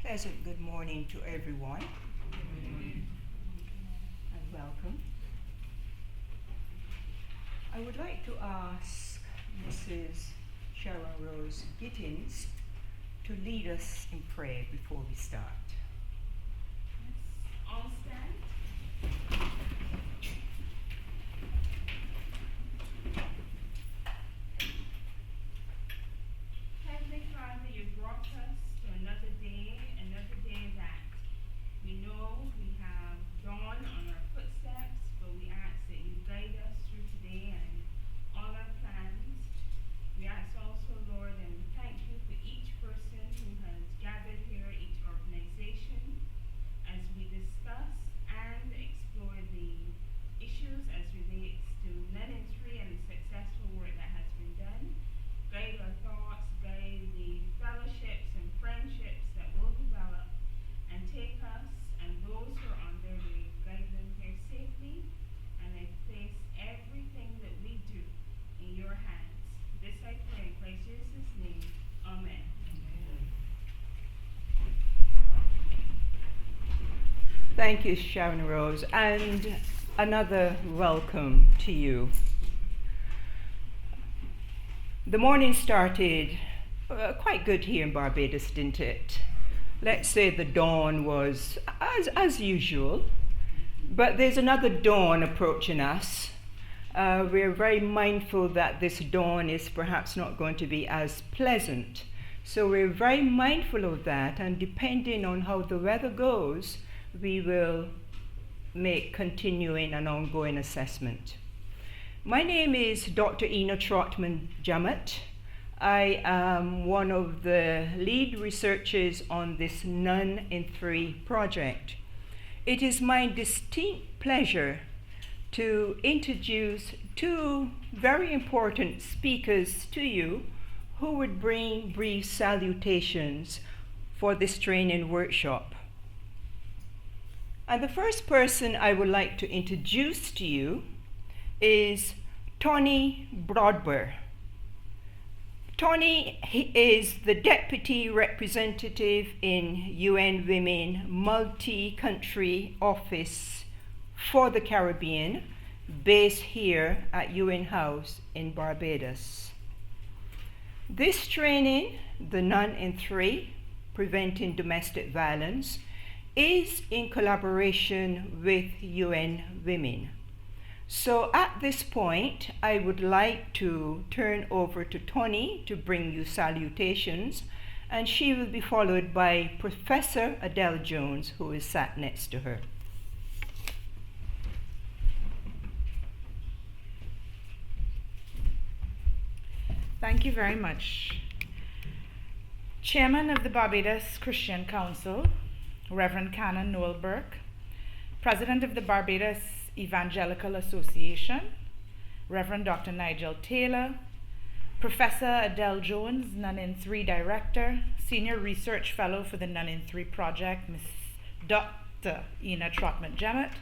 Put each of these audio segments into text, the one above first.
Pleasant good morning to everyone and welcome. I would like to ask Mrs. Sharon Rose Gittins to lead us in prayer before we start. Yes, all stand. Heavenly Father, you brought us to another day that we know we have dawn on our footsteps, but we ask that you guide us through today and all our plans. We ask also, Lord, and thank you for each person who has gathered here, each organization, as we discuss and explore the issues as relates to Ni3 and the successful work that has been done. Guide our thoughts, guide the fellowships and friendships that will develop, and take us and those who are on their way, guide them here safely. And I place everything that we do in your hands. This I pray in Christ Jesus' name. Amen. Thank you, Sharon Rose, and another welcome to you. The morning started quite good here in Barbados, didn't it? Let's say the dawn was as usual, but there's another dawn approaching us. We're very mindful that this dawn is perhaps not going to be as pleasant. So we're very mindful of that, and depending on how the weather goes, we will make continuing and ongoing assessment. My name is Dr. Ina Trotman-Jamet. I am one of the lead researchers on this Ni3 project. It is my distinct pleasure to introduce two very important speakers to you who would bring brief salutations for this training workshop. And the first person I would like to introduce to you is Tony Broadber. Tony is the Deputy Representative in UN Women Multi-Country Office for the Caribbean, based here at UN House in Barbados. This training, the Ni3, Preventing Domestic Violence, is in collaboration with UN Women. So at this point, I would like to turn over to Tony to bring you salutations, and she will be followed by Professor Adele Jones, who is sat next to her. Thank you very much. Chairman of the Barbados Christian Council, Reverend Canon Noel Burke, President of the Barbados Evangelical Association, Reverend Dr. Nigel Taylor, Professor Adele Jones, Ni3 Director, Senior Research Fellow for the Ni3 Project, Ms. Dr. Ina Trotman-Jamet,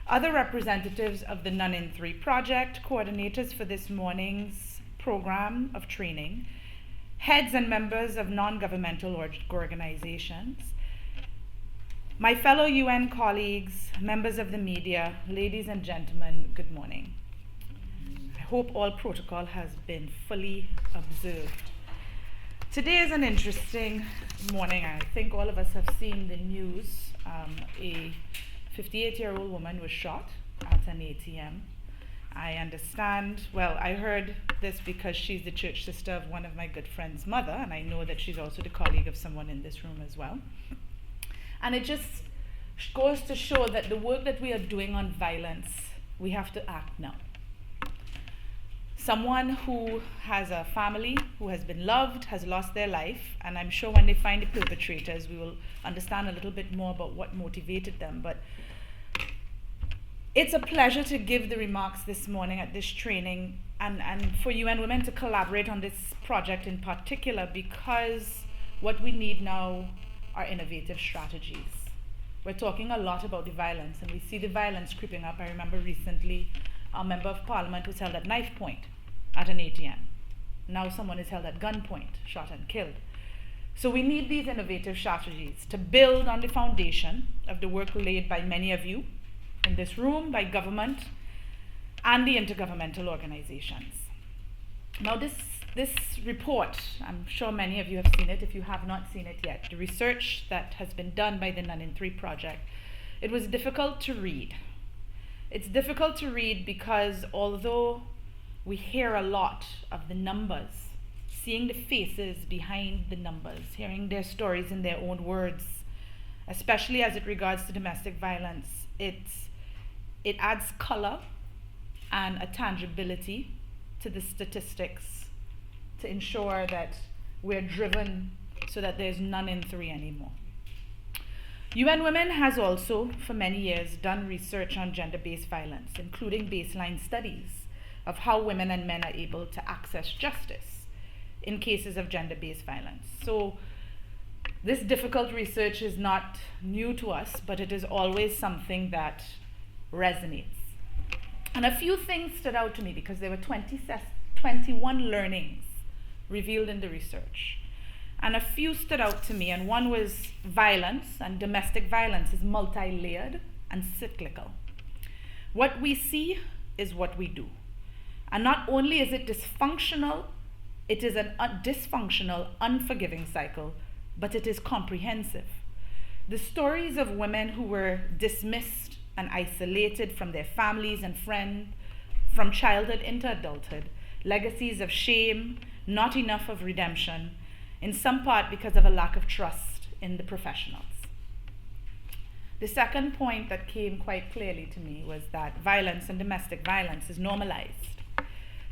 other representatives of the Ni3 Project, coordinators for this morning's program of training, heads and members of non-governmental organizations, my fellow UN colleagues, members of the media, ladies and gentlemen, good morning. I hope all protocol has been fully observed. Today is an interesting morning. I think all of us have seen the news. A 58-year-old woman was shot at an ATM. I understand, well, I heard this because she's the church sister of one of my good friend's mother, and I know that she's also the colleague of someone in this room as well. And it just goes to show that the work that we are doing on violence, we have to act now. Someone who has a family, who has been loved, has lost their life, and I'm sure when they find the perpetrators, we will understand a little bit more about what motivated them. But it's a pleasure to give the remarks this morning at this training, and for UN Women to collaborate on this project in particular, because what we need now are innovative strategies. We're talking a lot about the violence, and we see the violence creeping up. I remember recently a member of parliament was held at knife point at an ATM. Now someone is held at gunpoint, shot and killed. So we need these innovative strategies to build on the foundation of the work laid by many of you in this room, by government, and the intergovernmental organizations. Now this report, I'm sure many of you have seen it if you have not seen it yet, the research that has been done by the Ni3 project, it was difficult to read. It's difficult to read because although we hear a lot of the numbers, seeing the faces behind the numbers, hearing their stories in their own words, especially as it regards to domestic violence, it adds color and a tangibility to the statistics to ensure that we're driven so that there's none in 3 anymore. UN Women has also, for many years, done research on gender-based violence, including baseline studies of how women and men are able to access justice in cases of gender-based violence. So this difficult research is not new to us, but it is always something that resonates. And a few things stood out to me because there were 21 learnings revealed in the research. And a few stood out to me, and one was violence, and domestic violence is multi-layered and cyclical. What we see is what we do. And not only is it dysfunctional, it is a dysfunctional, unforgiving cycle, but it is comprehensive. The stories of women who were dismissed and isolated from their families and friends, from childhood into adulthood, legacies of shame, not enough of redemption, in some part because of a lack of trust in the professionals. The second point that came quite clearly to me was that violence and domestic violence is normalized.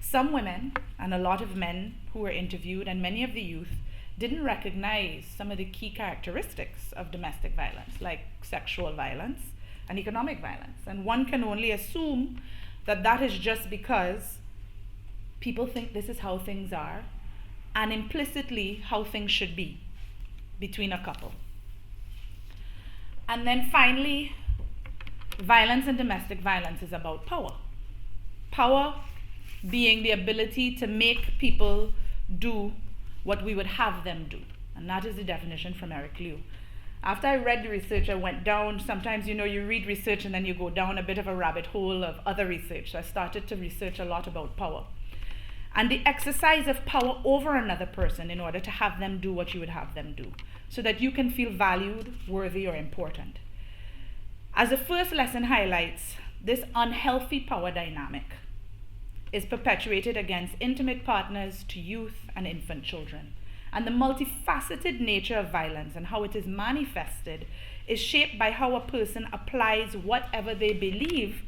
Some women and a lot of men who were interviewed, and many of the youth, didn't recognize some of the key characteristics of domestic violence, like sexual violence and economic violence. And one can only assume that that is just because people think this is how things are, and implicitly how things should be between a couple. And then finally, violence and domestic violence is about power. Power being the ability to make people do what we would have them do. And that is the definition from Eric Liu. After I read the research, I went down, sometimes you read research and then you go down a bit of a rabbit hole of other research. So I started to research a lot about power. And the exercise of power over another person in order to have them do what you would have them do, so that you can feel valued, worthy, or important. As the first lesson highlights, this unhealthy power dynamic is perpetuated against intimate partners to youth and infant children. And the multifaceted nature of violence and how it is manifested is shaped by how a person applies whatever they believe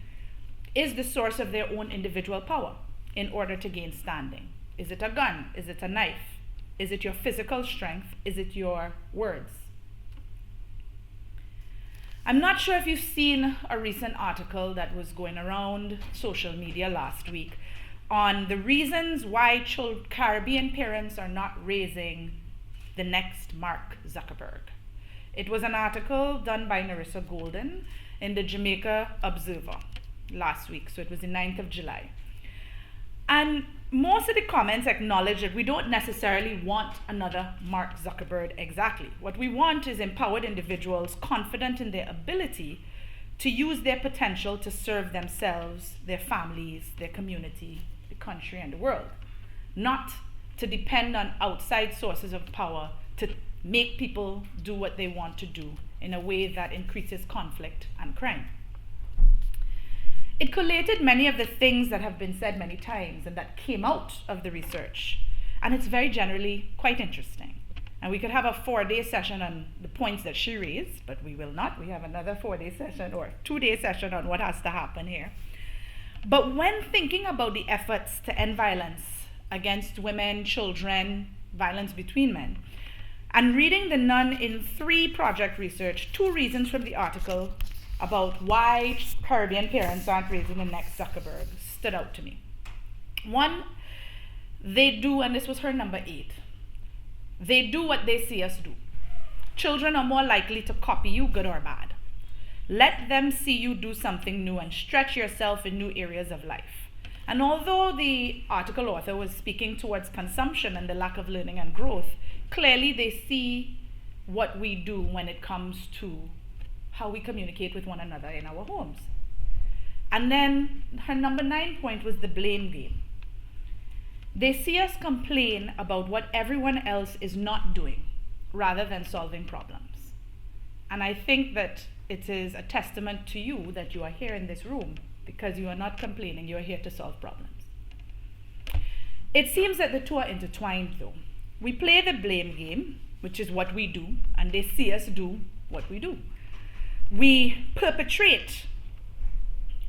is the source of their own individual power in order to gain standing. Is it a gun? Is it a knife? Is it your physical strength? Is it your words? I'm not sure if you've seen a recent article that was going around social media last week on the reasons why Caribbean parents are not raising the next Mark Zuckerberg. It was an article done by Narissa Golden in the Jamaica Observer last week, so it was the 9th of July. And most of the comments acknowledge that we don't necessarily want another Mark Zuckerberg exactly. What we want is empowered individuals confident in their ability to use their potential to serve themselves, their families, their community, the country, and the world. Not to depend on outside sources of power to make people do what they want to do in a way that increases conflict and crime. It collated many of the things that have been said many times and that came out of the research. And it's very generally quite interesting. And we could have a 4-day session on the points that she raised, but we will not. We have another 4-day session or 2-day session on what has to happen here. But when thinking about the efforts to end violence against women, children, violence between men, and reading the Ni3 project research, 2 reasons from the article about why Caribbean parents aren't raising the next Zuckerberg stood out to me. One, they do, and this was her number 8, they do what they see us do. Children are more likely to copy you, good or bad. Let them see you do something new and stretch yourself in new areas of life. And although the article author was speaking towards consumption and the lack of learning and growth, clearly they see what we do when it comes to how we communicate with one another in our homes. And then her number 9 point was the blame game. They see us complain about what everyone else is not doing rather than solving problems. And I think that it is a testament to you that you are here in this room because you are not complaining, you are here to solve problems. It seems that the two are intertwined though. We play the blame game, which is what we do, and they see us do what we do. We perpetrate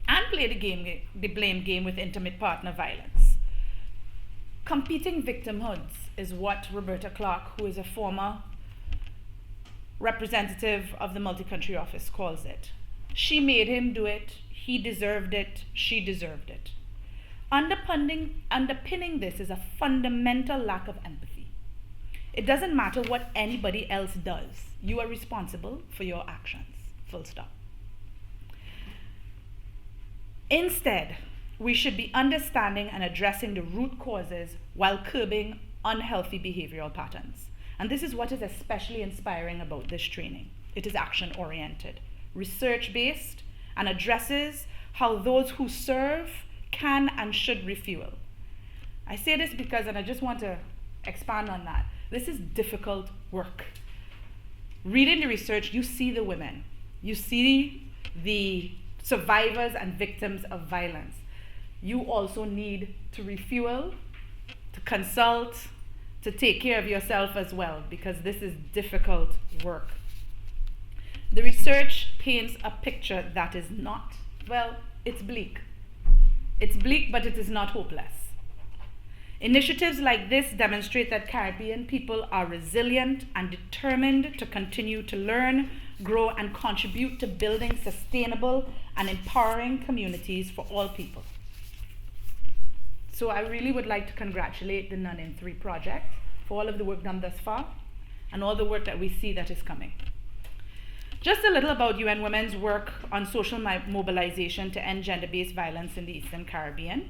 and play the blame game with intimate partner violence. Competing victimhoods is what Roberta Clark, who is a former representative of the multi-country office, calls it. She made him do it, he deserved it, she deserved it. Underpinning this is a fundamental lack of empathy. It doesn't matter what anybody else does. You are responsible for your actions, full stop. Instead, we should be understanding and addressing the root causes while curbing unhealthy behavioral patterns. And this is what is especially inspiring about this training. It is action-oriented, research-based, and addresses how those who serve can and should refuel. I say this because, and I just want to expand on that, this is difficult work. Reading the research, you see the women. You see the survivors and victims of violence. You also need to refuel, to consult, to take care of yourself as well, because this is difficult work. The research paints a picture that is not, well, it's bleak. It's bleak, but it is not hopeless. Initiatives like this demonstrate that Caribbean people are resilient and determined to continue to learn, grow, and contribute to building sustainable and empowering communities for all people. So I really would like to congratulate the Ni3 project for all of the work done thus far and all the work that we see that is coming. Just a little about UN Women's work on social mobilization to end gender-based violence in the Eastern Caribbean.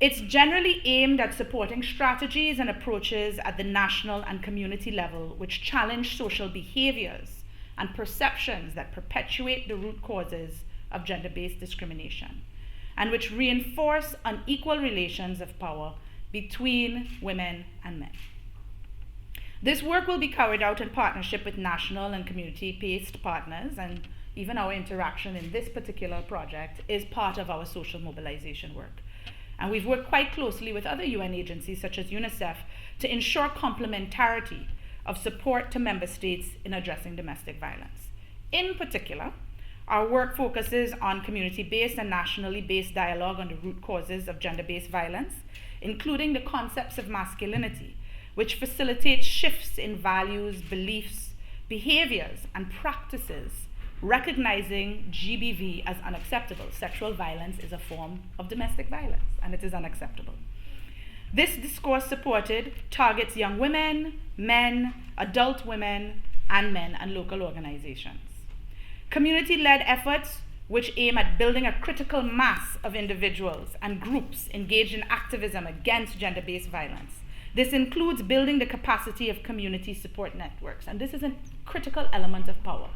It's generally aimed at supporting strategies and approaches at the national and community level which challenge social behaviors and perceptions that perpetuate the root causes of gender-based discrimination, and which reinforce unequal relations of power between women and men. This work will be carried out in partnership with national and community-based partners, and even our interaction in this particular project is part of our social mobilization work. And we've worked quite closely with other UN agencies such as UNICEF to ensure complementarity of support to member states in addressing domestic violence. In particular, our work focuses on community-based and nationally based dialogue on the root causes of gender-based violence, including the concepts of masculinity, which facilitates shifts in values, beliefs, behaviors, and practices, recognizing GBV as unacceptable. Sexual violence is a form of domestic violence, and it is unacceptable. This discourse supported targets young women, men, adult women, and men and local organizations. Community-led efforts which aim at building a critical mass of individuals and groups engaged in activism against gender-based violence. This includes building the capacity of community support networks, and this is a critical element of power.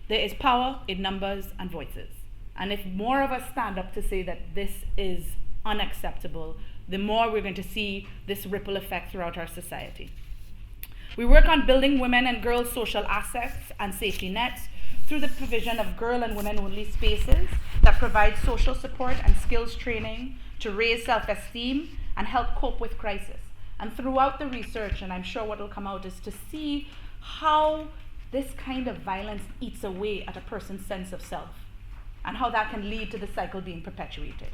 There is power in numbers and voices. And if more of us stand up to say that this is unacceptable, the more we're going to see this ripple effect throughout our society. We work on building women and girls' social assets and safety nets through the provision of girl and women-only spaces that provide social support and skills training to raise self-esteem and help cope with crisis. And throughout the research, and I'm sure what will come out, is to see how this kind of violence eats away at a person's sense of self and how that can lead to the cycle being perpetuated.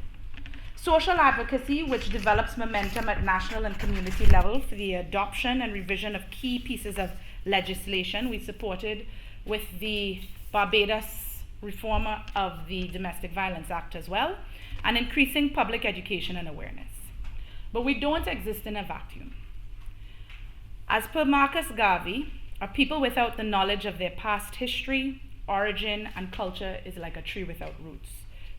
Social advocacy, which develops momentum at national and community level for the adoption and revision of key pieces of legislation we supported with the Barbados reform of the Domestic Violence Act as well, and increasing public education and awareness. But we don't exist in a vacuum. As per Marcus Garvey, a people without the knowledge of their past history, origin, and culture is like a tree without roots.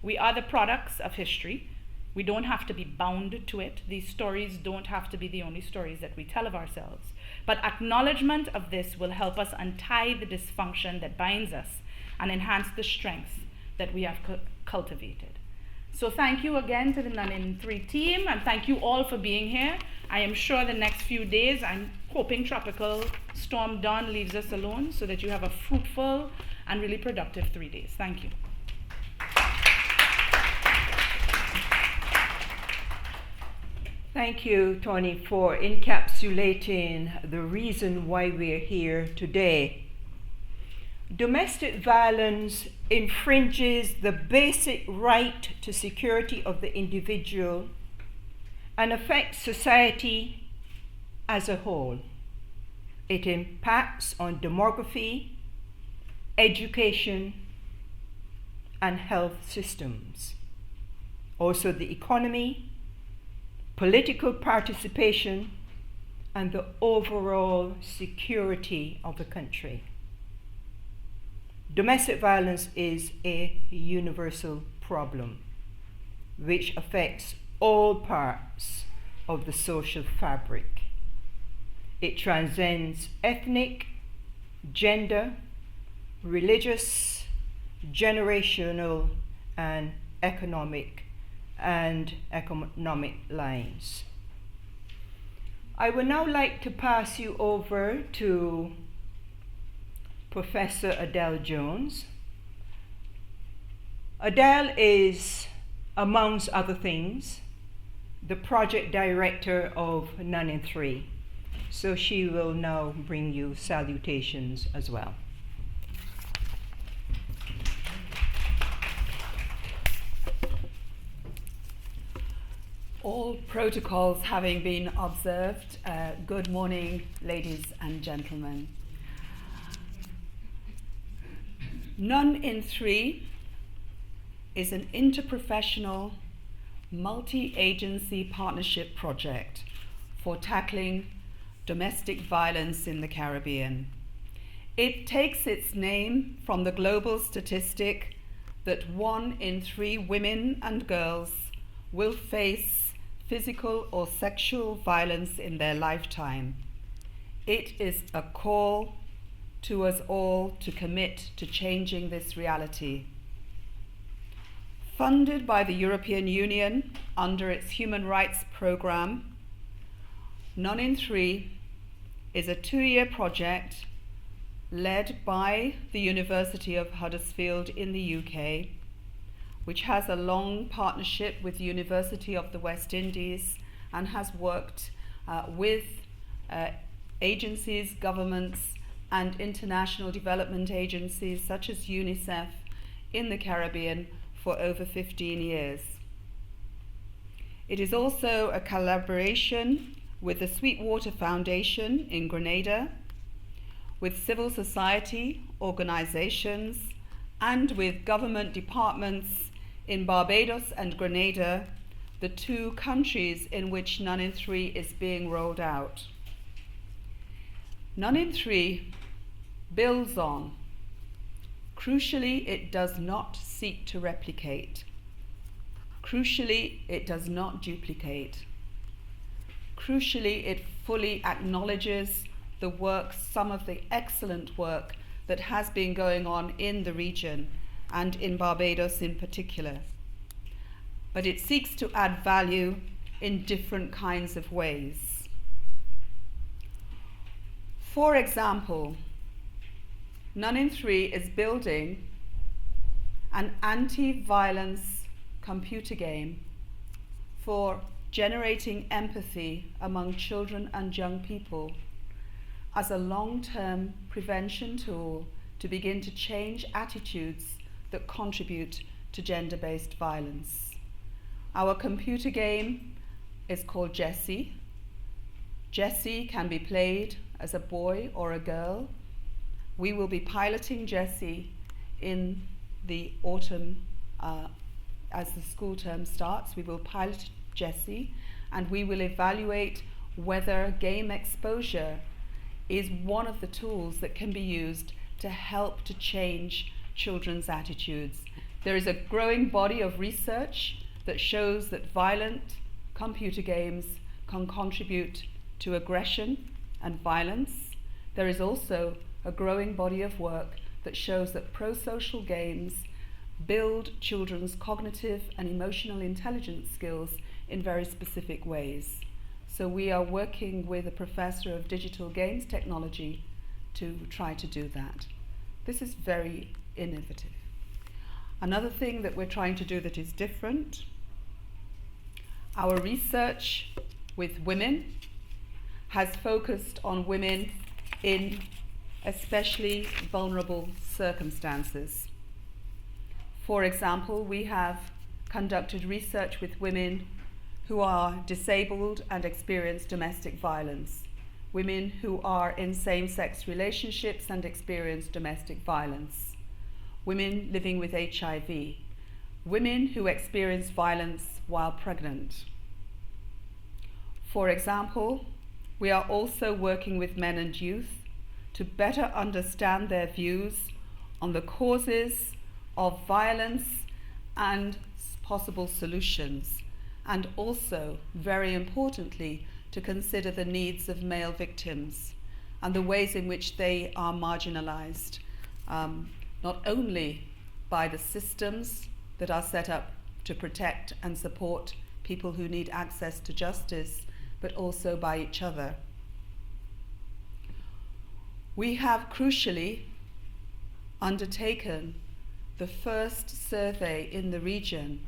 We are the products of history. We don't have to be bound to it. These stories don't have to be the only stories that we tell of ourselves. But acknowledgement of this will help us untie the dysfunction that binds us and enhance the strengths that we have cultivated. So thank you again to the Ni3 team, and thank you all for being here. I am sure the next few days, I'm hoping Tropical Storm Don leaves us alone so that you have a fruitful and really productive 3 days. Thank you. Thank you, Tony, for encapsulating the reason why we're here today. Domestic violence infringes the basic right to security of the individual and affects society as a whole. It impacts on demography, education, and health systems. Also the economy, political participation, and the overall security of the country. Domestic violence is a universal problem which affects all parts of the social fabric. It transcends ethnic, gender, religious, generational, and economic lines. I would now like to pass you over to Professor Adele Jones. Adele is, amongst other things, the project director of Ni3. So she will now bring you salutations as well. All protocols having been observed, good morning, ladies and gentlemen. Ni3 is an interprofessional, multi-agency partnership project for tackling domestic violence in the Caribbean. It takes its name from the global statistic that 1 in 3 women and girls will face physical or sexual violence in their lifetime. It is a call to us all to commit to changing this reality. Funded by the European Union under its human rights programme, Ni3 is a 2-year project led by the University of Huddersfield in the UK, which has a long partnership with the University of the West Indies and has worked with agencies, governments, and international development agencies such as UNICEF in the Caribbean for over 15 years. It is also a collaboration with the Sweetwater Foundation in Grenada, with civil society organizations, and with government departments in Barbados and Grenada, the 2 countries in which Ni3 is being rolled out. Ni3 builds on. Crucially, it does not seek to replicate. Crucially, it does not duplicate. Crucially, it fully acknowledges the work, some of the excellent work that has been going on in the region and in Barbados in particular. But it seeks to add value in different kinds of ways. For example, Ni3 is building an anti-violence computer game for generating empathy among children and young people as a long-term prevention tool to begin to change attitudes that contribute to gender-based violence. Our computer game is called Jessie. Jessie can be played as a boy or a girl. We will be piloting Jessie in the autumn as the school term starts. We will pilot Jessie and we will evaluate whether game exposure is one of the tools that can be used to help to change children's attitudes. There is a growing body of research that shows that violent computer games can contribute to aggression, and violence, there is also a growing body of work that shows that pro-social games build children's cognitive and emotional intelligence skills in very specific ways. So we are working with a professor of digital games technology to try to do that. This is very innovative. Another thing that we're trying to do that is different, our research with women has focused on women in especially vulnerable circumstances. For example, we have conducted research with women who are disabled and experience domestic violence, women who are in same-sex relationships and experience domestic violence, women living with HIV, women who experience violence while pregnant. For example, we are also working with men and youth to better understand their views on the causes of violence and possible solutions, and also, very importantly, to consider the needs of male victims and the ways in which they are marginalized, not only by the systems that are set up to protect and support people who need access to justice, but also by each other. We have crucially undertaken the first survey in the region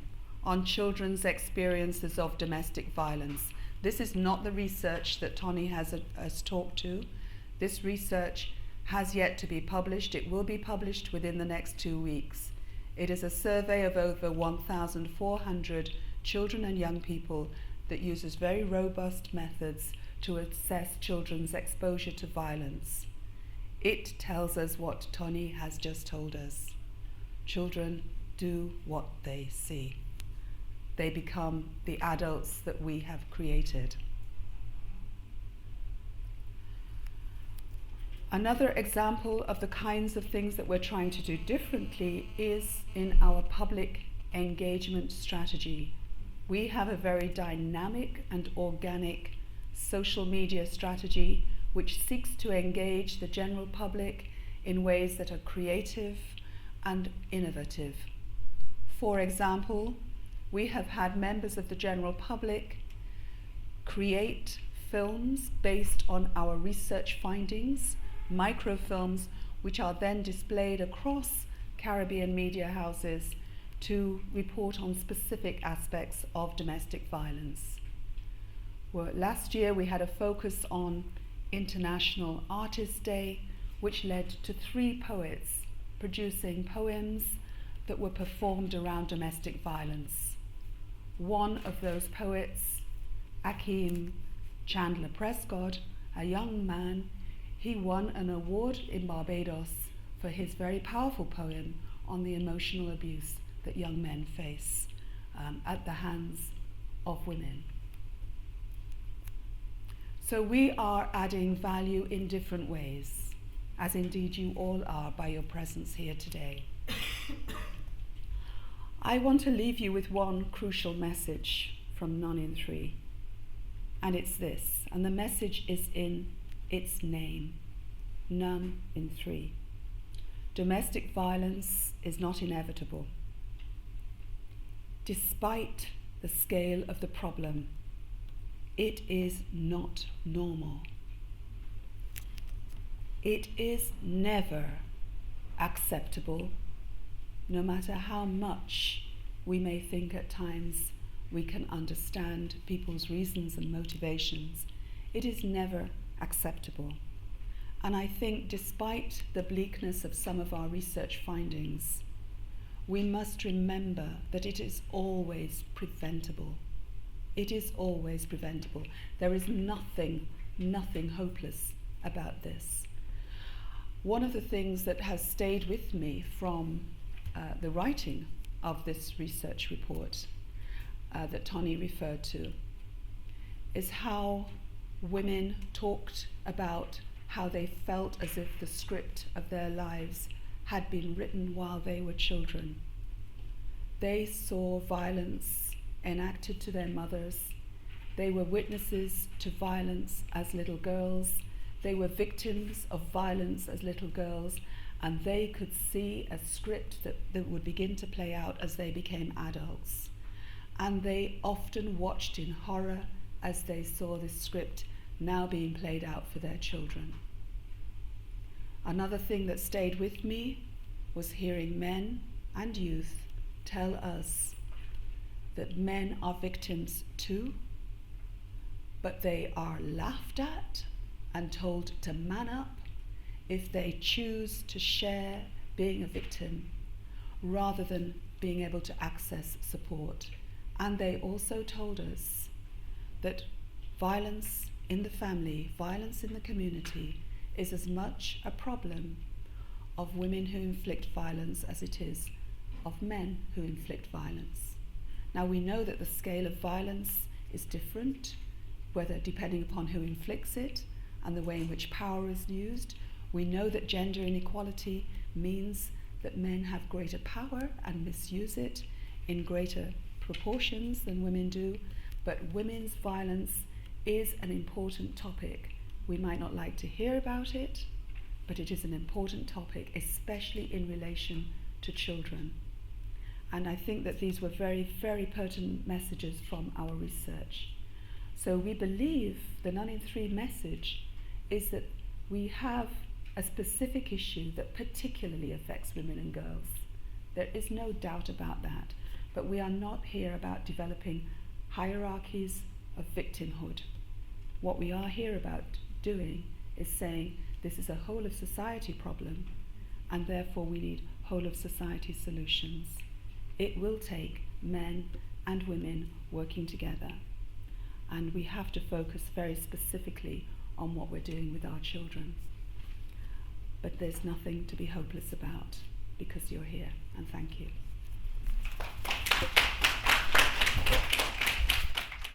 on children's experiences of domestic violence. This is not the research that Tony has talked to. This research has yet to be published. It will be published within the next 2 weeks. It is a survey of over 1,400 children and young people that uses very robust methods to assess children's exposure to violence. It tells us what Tony has just told us. Children do what they see. They become the adults that we have created. Another example of the kinds of things that we're trying to do differently is in our public engagement strategy. We have a very dynamic and organic social media strategy which seeks to engage the general public in ways that are creative and innovative. For example, we have had members of the general public create films based on our research findings, microfilms, which are then displayed across Caribbean media houses to report on specific aspects of domestic violence. Well, last year we had a focus on International Artists' Day, which led to 3 poets producing poems that were performed around domestic violence. One of those poets, Akeem Chandler Prescott, a young man, he won an award in Barbados for his very powerful poem on the emotional abuse that young men face at the hands of women. So we are adding value in different ways, as indeed you all are by your presence here today. I want to leave you with one crucial message from Ni3, and it's this, and the message is in its name, Ni3. Domestic violence is not inevitable. Despite the scale of the problem, it is not normal. It is never acceptable, no matter how much we may think at times we can understand people's reasons and motivations. It is never acceptable. And I think despite the bleakness of some of our research findings, we must remember that it is always preventable. It is always preventable. There is nothing hopeless about this. One of the things that has stayed with me from the writing of this research report that Tony referred to is how women talked about how they felt as if the script of their lives had been written while they were children. They saw violence enacted to their mothers. They were witnesses to violence as little girls. They were victims of violence as little girls, and they could see a script that would begin to play out as they became adults. And they often watched in horror as they saw this script now being played out for their children. Another thing that stayed with me was hearing men and youth tell us that men are victims too, but they are laughed at and told to man up if they choose to share being a victim rather than being able to access support. And they also told us that violence in the family, violence in the community, is as much a problem of women who inflict violence as it is of men who inflict violence. Now we know that the scale of violence is different, whether depending upon who inflicts it and the way in which power is used. We know that gender inequality means that men have greater power and misuse it in greater proportions than women do, but women's violence is an important topic. We might not like to hear about it, but it is an important topic, especially in relation to children. And I think that these were very, very pertinent messages from our research. So we believe the Ni3 message is that we have a specific issue that particularly affects women and girls. There is no doubt about that. But we are not here about developing hierarchies of victimhood. What we are here about doing is saying this is a whole of society problem, and therefore we need whole of society solutions. It will take men and women working together, and we have to focus very specifically on what we're doing with our children. But there's nothing to be hopeless about, because you're here, and thank you.